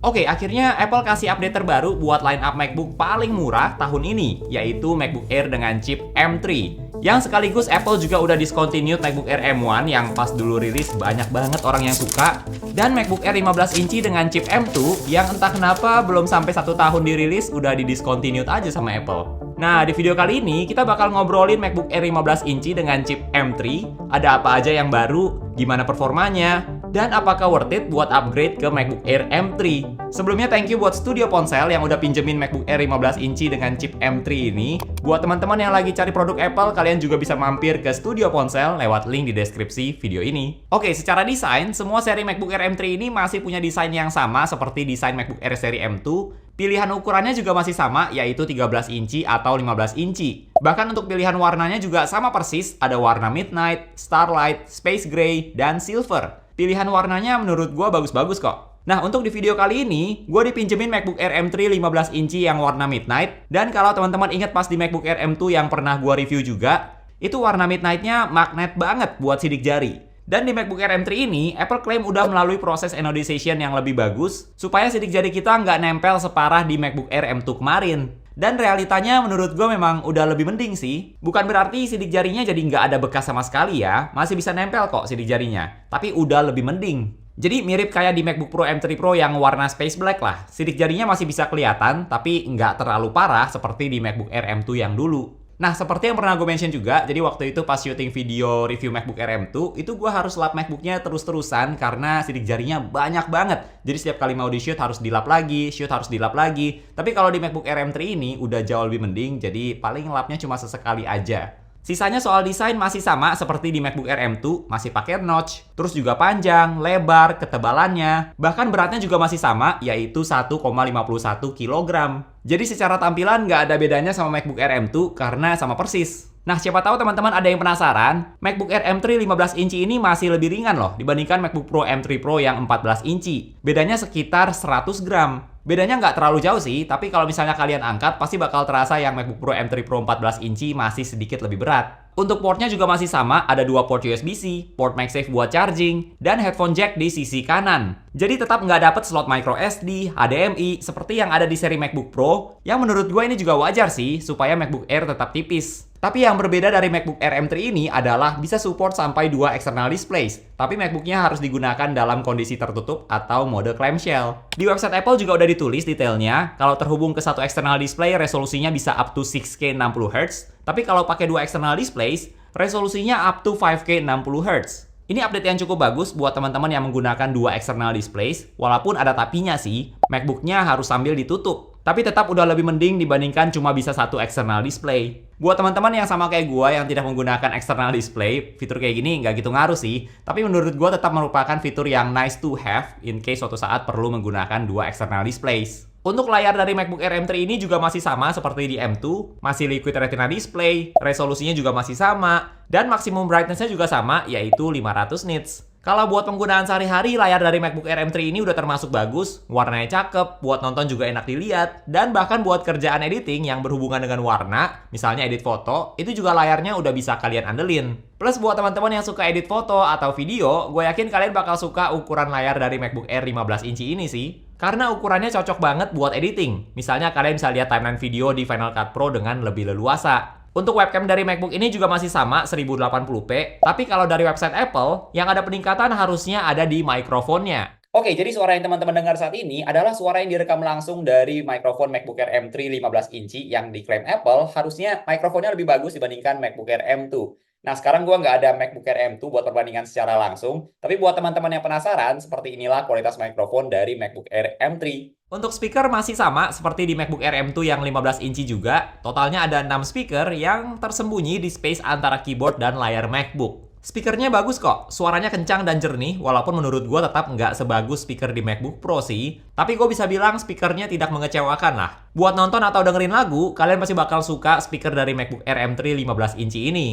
Oke, akhirnya Apple kasih update terbaru buat line-up MacBook paling murah tahun ini, yaitu MacBook Air dengan chip M3. Yang sekaligus Apple juga udah discontinued MacBook Air M1 yang pas dulu rilis banyak banget orang yang suka. Dan MacBook Air 15 inci dengan chip M2 yang entah kenapa belum sampai 1 tahun dirilis udah di-discontinued aja sama Apple. Nah, di video kali ini kita bakal ngobrolin MacBook Air 15 inci dengan chip M3, ada apa aja yang baru, gimana performanya, dan apakah worth it buat upgrade ke MacBook Air M3. Sebelumnya thank you buat Studio Ponsel yang udah pinjemin MacBook Air 15 inci dengan chip M3 ini. Buat teman-teman yang lagi cari produk Apple, kalian juga bisa mampir ke Studio Ponsel lewat link di deskripsi video ini. Oke, secara desain, semua seri MacBook Air M3 ini masih punya desain yang sama seperti desain MacBook Air seri M2. Pilihan ukurannya juga masih sama, yaitu 13 inci atau 15 inci. Bahkan untuk pilihan warnanya juga sama persis, ada warna Midnight, Starlight, Space Gray, dan Silver. Pilihan warnanya menurut gue bagus-bagus kok. Nah, untuk di video kali ini, gue dipinjemin MacBook Air M3 15 inci yang warna Midnight. Dan kalau teman-teman ingat pas di MacBook Air M2 yang pernah gue review juga, itu warna Midnight-nya magnet banget buat sidik jari. Dan di MacBook Air M3 ini, Apple klaim udah melalui proses anodization yang lebih bagus, supaya sidik jari kita nggak nempel separah di MacBook Air M2 kemarin. Dan realitanya menurut gue memang udah lebih mending sih. Bukan berarti sidik jarinya jadi nggak ada bekas sama sekali ya, masih bisa nempel kok sidik jarinya. Tapi udah lebih mending. Jadi mirip kayak di MacBook Pro M3 Pro yang warna Space Black lah. Sidik jarinya masih bisa kelihatan, tapi nggak terlalu parah seperti di MacBook Air M2 yang dulu. Nah, seperti yang pernah gue mention juga, jadi waktu itu pas syuting video review MacBook Air M2, itu gue harus lap MacBooknya terus-terusan karena sidik jarinya banyak banget. Jadi setiap kali mau di-shoot harus dilap lagi, shoot harus dilap lagi. Tapi kalau di MacBook Air M3 ini udah jauh lebih mending, jadi paling lapnya cuma sesekali aja. Sisanya soal desain masih sama seperti di MacBook Air M2, masih pakai notch, terus juga panjang, lebar, ketebalannya, bahkan beratnya juga masih sama, yaitu 1,51 kg. Jadi secara tampilan nggak ada bedanya sama MacBook Air M2 karena sama persis. Nah, siapa tahu teman-teman ada yang penasaran, MacBook Air M3 15 inci ini masih lebih ringan loh dibandingkan MacBook Pro M3 Pro yang 14 inci. Bedanya sekitar 100 gram. Bedanya nggak terlalu jauh sih, tapi kalau misalnya kalian angkat, pasti bakal terasa yang MacBook Pro M3 Pro 14 inci masih sedikit lebih berat. Untuk portnya juga masih sama, ada 2 port USB-C, port MagSafe buat charging, dan headphone jack di sisi kanan. Jadi tetap nggak dapet slot micro SD, HDMI, seperti yang ada di seri MacBook Pro, yang menurut gue ini juga wajar sih, supaya MacBook Air tetap tipis. Tapi yang berbeda dari MacBook Air M3 ini adalah bisa support sampai 2 external displays. Tapi MacBooknya harus digunakan dalam kondisi tertutup atau mode clamshell. Di website Apple juga udah ditulis detailnya, kalau terhubung ke satu external display resolusinya bisa up to 6K 60Hz. Tapi kalau pakai 2 external displays, resolusinya up to 5K 60Hz. Ini update yang cukup bagus buat teman-teman yang menggunakan 2 external displays, walaupun ada tapinya sih, MacBooknya harus sambil ditutup. Tapi tetap udah lebih mending dibandingkan cuma bisa 1 external display. Buat teman-teman yang sama kayak gua yang tidak menggunakan external display, fitur kayak gini nggak gitu ngaruh sih. Tapi menurut gua tetap merupakan fitur yang nice to have in case suatu saat perlu menggunakan 2 external displays. Untuk layar dari MacBook Air M3 ini juga masih sama seperti di M2, masih Liquid Retina display, resolusinya juga masih sama, dan maksimum brightness-nya juga sama, yaitu 500 nits. Kalau buat penggunaan sehari-hari, layar dari MacBook Air M3 ini udah termasuk bagus, warnanya cakep, buat nonton juga enak dilihat, dan bahkan buat kerjaan editing yang berhubungan dengan warna, misalnya edit foto, itu juga layarnya udah bisa kalian andelin. Plus buat teman-teman yang suka edit foto atau video, gue yakin kalian bakal suka ukuran layar dari MacBook Air 15 inci ini sih. Karena ukurannya cocok banget buat editing. Misalnya kalian bisa lihat timeline video di Final Cut Pro dengan lebih leluasa. Untuk webcam dari MacBook ini juga masih sama 1080p, tapi kalau dari website Apple, yang ada peningkatan harusnya ada di mikrofonnya. Oke, jadi suara yang teman-teman dengar saat ini adalah suara yang direkam langsung dari mikrofon MacBook Air M3 15 inci yang diklaim Apple, harusnya mikrofonnya lebih bagus dibandingkan MacBook Air M2. Nah, sekarang gue nggak ada MacBook Air M2 buat perbandingan secara langsung, tapi buat teman-teman yang penasaran, seperti inilah kualitas mikrofon dari MacBook Air M3. Untuk speaker masih sama seperti di MacBook Air M2 yang 15 inci juga. Totalnya ada 6 speaker yang tersembunyi di space antara keyboard dan layar MacBook. Speakernya bagus kok, suaranya kencang dan jernih, walaupun menurut gue tetap nggak sebagus speaker di MacBook Pro sih. Tapi gue bisa bilang speakernya tidak mengecewakan lah. Buat nonton atau dengerin lagu, kalian pasti bakal suka speaker dari MacBook Air M3 15 inci ini.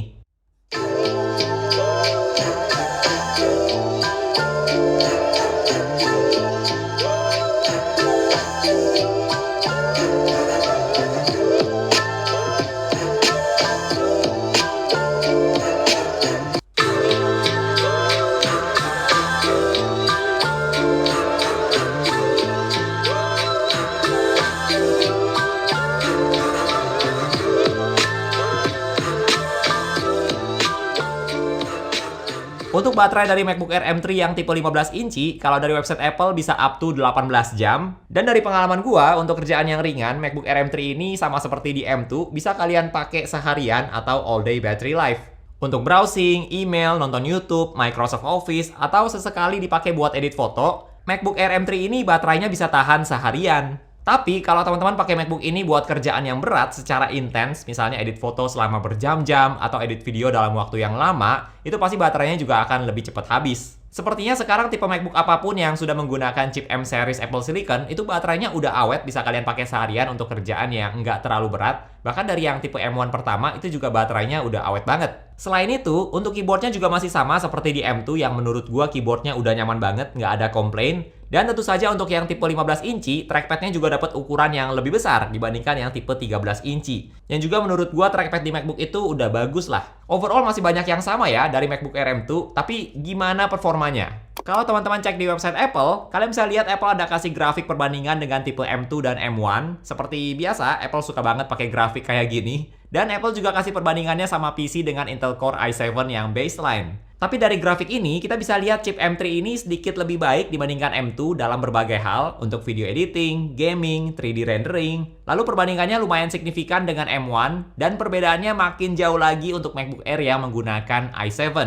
Untuk baterai dari MacBook Air M3 yang tipe 15 inci, kalau dari website Apple bisa up to 18 jam. Dan dari pengalaman gua, untuk kerjaan yang ringan, MacBook Air M3 ini sama seperti di M2, bisa kalian pakai seharian atau all day battery life. Untuk browsing, email, nonton YouTube, Microsoft Office, atau sesekali dipakai buat edit foto, MacBook Air M3 ini baterainya bisa tahan seharian. Tapi kalau teman-teman pakai MacBook ini buat kerjaan yang berat secara intens, misalnya edit foto selama berjam-jam atau edit video dalam waktu yang lama, itu pasti baterainya juga akan lebih cepat habis. Sepertinya sekarang tipe MacBook apapun yang sudah menggunakan chip M series Apple Silicon, itu baterainya udah awet, bisa kalian pakai seharian untuk kerjaan yang nggak terlalu berat. Bahkan dari yang tipe M1 pertama, itu juga baterainya udah awet banget. Selain itu, untuk keyboardnya juga masih sama seperti di M2 yang menurut gua keyboardnya udah nyaman banget, nggak ada komplain. Dan tentu saja untuk yang tipe 15 inci, trackpadnya juga dapat ukuran yang lebih besar dibandingkan yang tipe 13 inci. Yang juga menurut gua trackpad di MacBook itu udah bagus lah. Overall masih banyak yang sama ya dari MacBook Air M2, tapi gimana performanya? Kalau teman-teman cek di website Apple, kalian bisa lihat Apple ada kasih grafik perbandingan dengan tipe M2 dan M1. Seperti biasa, Apple suka banget pakai grafik kayak gini. Dan Apple juga kasih perbandingannya sama PC dengan Intel Core i7 yang baseline. Tapi dari grafik ini, kita bisa lihat chip M3 ini sedikit lebih baik dibandingkan M2 dalam berbagai hal untuk video editing, gaming, 3D rendering. Lalu perbandingannya lumayan signifikan dengan M1, dan perbedaannya makin jauh lagi untuk MacBook Air yang menggunakan i7.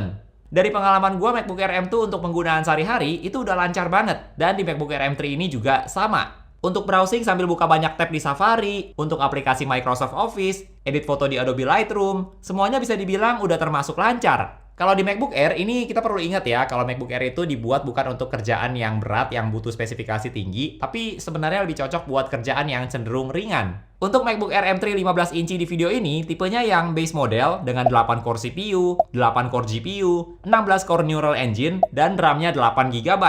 Dari pengalaman gue MacBook Air M2 untuk penggunaan sehari-hari, itu udah lancar banget. Dan di MacBook Air M3 ini juga sama. Untuk browsing sambil buka banyak tab di Safari, untuk aplikasi Microsoft Office, edit foto di Adobe Lightroom, semuanya bisa dibilang udah termasuk lancar. Kalau di MacBook Air, ini kita perlu ingat ya, kalau MacBook Air itu dibuat bukan untuk kerjaan yang berat, yang butuh spesifikasi tinggi, tapi sebenarnya lebih cocok buat kerjaan yang cenderung ringan. Untuk MacBook Air M3 15 inci di video ini, tipenya yang base model dengan 8 core CPU, 8 core GPU, 16 core Neural Engine, dan RAM-nya 8 GB.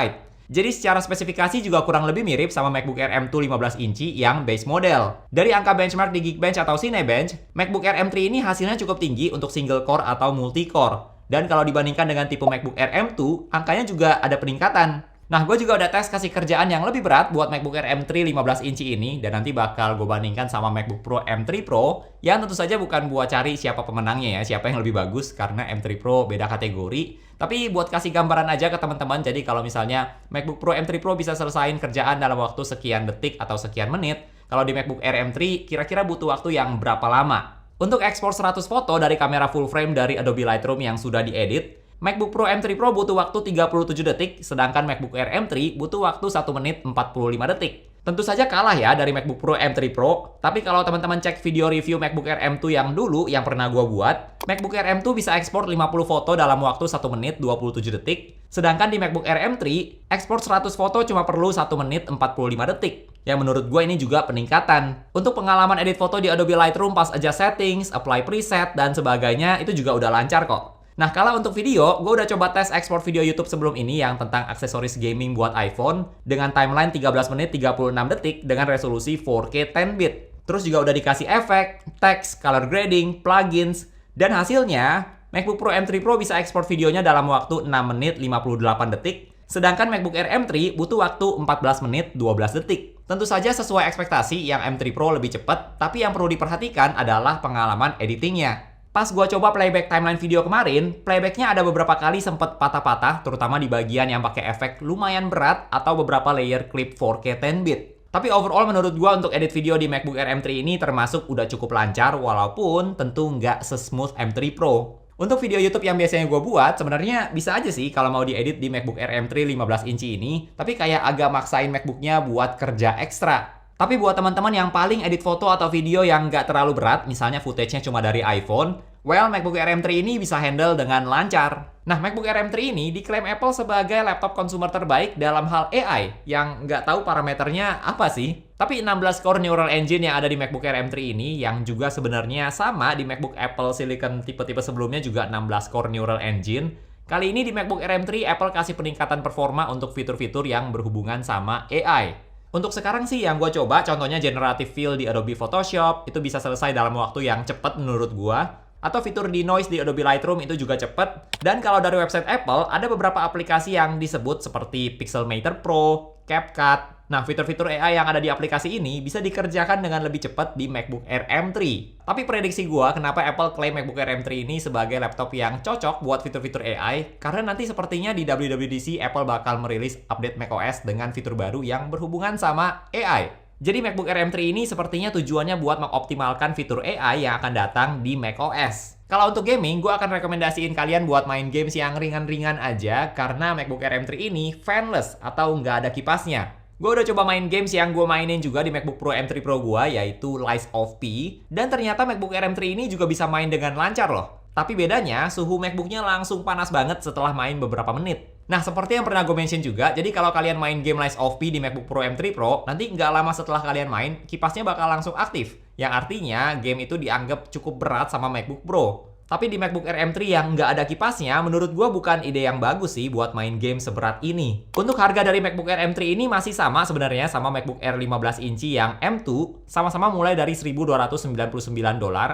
Jadi secara spesifikasi juga kurang lebih mirip sama MacBook Air M2 15 inci yang base model. Dari angka benchmark di Geekbench atau Cinebench, MacBook Air M3 ini hasilnya cukup tinggi untuk single core atau multi core. Dan kalau dibandingkan dengan tipe MacBook Air M2, angkanya juga ada peningkatan. Nah, gue juga udah tes kasih kerjaan yang lebih berat buat MacBook Air M3 15 inci ini, dan nanti bakal gue bandingkan sama MacBook Pro M3 Pro, yang tentu saja bukan buat cari siapa pemenangnya ya, siapa yang lebih bagus, karena M3 Pro beda kategori. Tapi buat kasih gambaran aja ke teman-teman, jadi kalau misalnya MacBook Pro M3 Pro bisa selesaiin kerjaan dalam waktu sekian detik atau sekian menit, kalau di MacBook Air M3 kira-kira butuh waktu yang berapa lama? Untuk ekspor 100 foto dari kamera full frame dari Adobe Lightroom yang sudah diedit, MacBook Pro M3 Pro butuh waktu 37 detik, sedangkan MacBook Air M3 butuh waktu 1 menit 45 detik. Tentu saja kalah ya dari MacBook Pro M3 Pro, tapi kalau teman-teman cek video review MacBook Air M2 yang dulu, yang pernah gua buat, MacBook Air M2 bisa ekspor 50 foto dalam waktu 1 menit 27 detik, sedangkan di MacBook Air M3, ekspor 100 foto cuma perlu 1 menit 45 detik. Yang menurut gue ini juga peningkatan. Untuk pengalaman edit foto di Adobe Lightroom pas adjust settings, apply preset, dan sebagainya, itu juga udah lancar kok. Nah, kalau untuk video, gue udah coba tes ekspor video YouTube sebelum ini yang tentang aksesoris gaming buat iPhone dengan timeline 13 menit 36 detik dengan resolusi 4K 10-bit. Terus juga udah dikasih efek, teks, color grading, plugins, dan hasilnya MacBook Pro M3 Pro bisa ekspor videonya dalam waktu 6 menit 58 detik, sedangkan MacBook Air M3 butuh waktu 14 menit 12 detik. Tentu saja sesuai ekspektasi yang M3 Pro lebih cepat, tapi yang perlu diperhatikan adalah pengalaman editingnya. Pas gua coba playback timeline video kemarin, playbacknya ada beberapa kali sempet patah-patah, terutama di bagian yang pakai efek lumayan berat atau beberapa layer clip 4K 10-bit. Tapi overall menurut gua untuk edit video di MacBook Air M3 ini termasuk udah cukup lancar, walaupun tentu nggak sesmooth M3 Pro. Untuk video YouTube yang biasanya gue buat, sebenarnya bisa aja sih kalau mau diedit di MacBook Air M3 15 inci ini, tapi kayak agak maksain MacBooknya buat kerja ekstra. Tapi buat teman-teman yang paling edit foto atau video yang nggak terlalu berat, misalnya footage-nya cuma dari iPhone, well, MacBook Air M3 ini bisa handle dengan lancar. Nah, MacBook Air M3 ini diklaim Apple sebagai laptop konsumer terbaik dalam hal AI, yang nggak tahu parameternya apa sih. Tapi 16 core Neural Engine yang ada di MacBook Air M3 ini, yang juga sebenarnya sama di MacBook Apple Silicon tipe-tipe sebelumnya juga 16 core Neural Engine. Kali ini di MacBook Air M3, Apple kasih peningkatan performa untuk fitur-fitur yang berhubungan sama AI. Untuk sekarang sih yang gue coba, contohnya Generative Fill di Adobe Photoshop, itu bisa selesai dalam waktu yang cepat menurut gue. Atau fitur denoise di Adobe Lightroom itu juga cepet. Dan kalau dari website Apple, ada beberapa aplikasi yang disebut seperti Pixelmator Pro, CapCut, Nah, fitur-fitur AI yang ada di aplikasi ini bisa dikerjakan dengan lebih cepat di MacBook Air M3. Tapi prediksi gua kenapa Apple klaim MacBook Air M3 ini sebagai laptop yang cocok buat fitur-fitur AI, karena nanti sepertinya di WWDC Apple bakal merilis update macOS dengan fitur baru yang berhubungan sama AI. Jadi MacBook Air M3 ini sepertinya tujuannya buat mengoptimalkan fitur AI yang akan datang di macOS. Kalau untuk gaming, gue akan rekomendasiin kalian buat main games yang ringan-ringan aja karena MacBook Air M3 ini fanless atau nggak ada kipasnya. Gue udah coba main games yang gue mainin juga di MacBook Pro M3 Pro gue, yaitu Lies of P. Dan ternyata MacBook Air M3 ini juga bisa main dengan lancar loh. Tapi bedanya, suhu MacBooknya langsung panas banget setelah main beberapa menit. Nah, seperti yang pernah gue mention juga, jadi kalau kalian main game Lies of P di MacBook Pro M3 Pro, nanti nggak lama setelah kalian main, kipasnya bakal langsung aktif. Yang artinya, game itu dianggap cukup berat sama MacBook Pro. Tapi di MacBook Air M3 yang nggak ada kipasnya, menurut gua bukan ide yang bagus sih buat main game seberat ini. Untuk harga dari MacBook Air M3 ini masih sama sebenarnya sama MacBook Air 15 inci yang M2, sama-sama mulai dari $1.299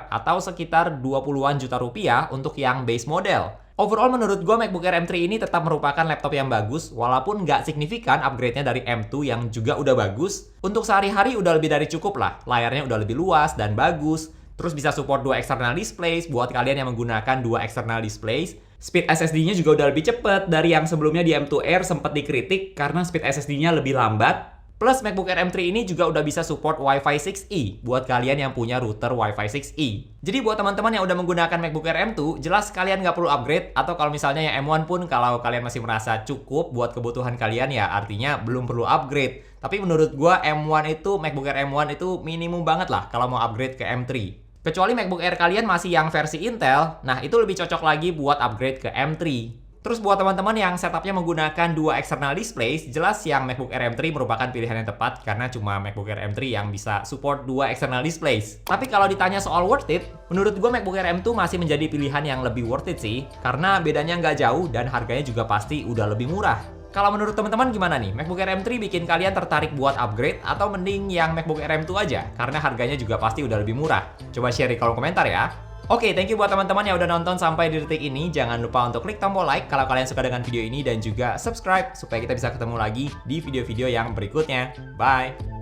atau sekitar 20-an juta rupiah untuk yang base model. Overall menurut gua MacBook Air M3 ini tetap merupakan laptop yang bagus, walaupun nggak signifikan upgrade-nya dari M2 yang juga udah bagus. Untuk sehari-hari udah lebih dari cukup lah, layarnya udah lebih luas dan bagus. Terus bisa support 2 external displays buat kalian yang menggunakan 2 external displays. Speed SSD-nya juga udah lebih cepet dari yang sebelumnya di M2 Air sempat dikritik karena speed SSD-nya lebih lambat. Plus MacBook Air M3 ini juga udah bisa support Wi-Fi 6E buat kalian yang punya router Wi-Fi 6E. Jadi buat teman-teman yang udah menggunakan MacBook Air M2, jelas kalian nggak perlu upgrade, atau kalau misalnya yang M1 pun kalau kalian masih merasa cukup buat kebutuhan kalian ya artinya belum perlu upgrade. Tapi menurut gua M1 itu, MacBook Air M1 itu minimum banget lah kalau mau upgrade ke M3. Kecuali MacBook Air kalian masih yang versi Intel, nah itu lebih cocok lagi buat upgrade ke M3. Terus buat teman-teman yang setupnya menggunakan 2 external displays, jelas yang MacBook Air M3 merupakan pilihan yang tepat karena cuma MacBook Air M3 yang bisa support 2 external displays. Tapi kalau ditanya soal worth it, menurut gue MacBook Air M2 masih menjadi pilihan yang lebih worth it sih, karena bedanya nggak jauh dan harganya juga pasti udah lebih murah. Kalau menurut teman-teman gimana nih? MacBook Air M3 bikin kalian tertarik buat upgrade atau mending yang MacBook Air M2 aja? Karena harganya juga pasti udah lebih murah. Coba share di kolom komentar ya. Oke, thank you buat teman-teman yang udah nonton sampai di detik ini. Jangan lupa untuk klik tombol like kalau kalian suka dengan video ini dan juga subscribe supaya kita bisa ketemu lagi di video-video yang berikutnya. Bye!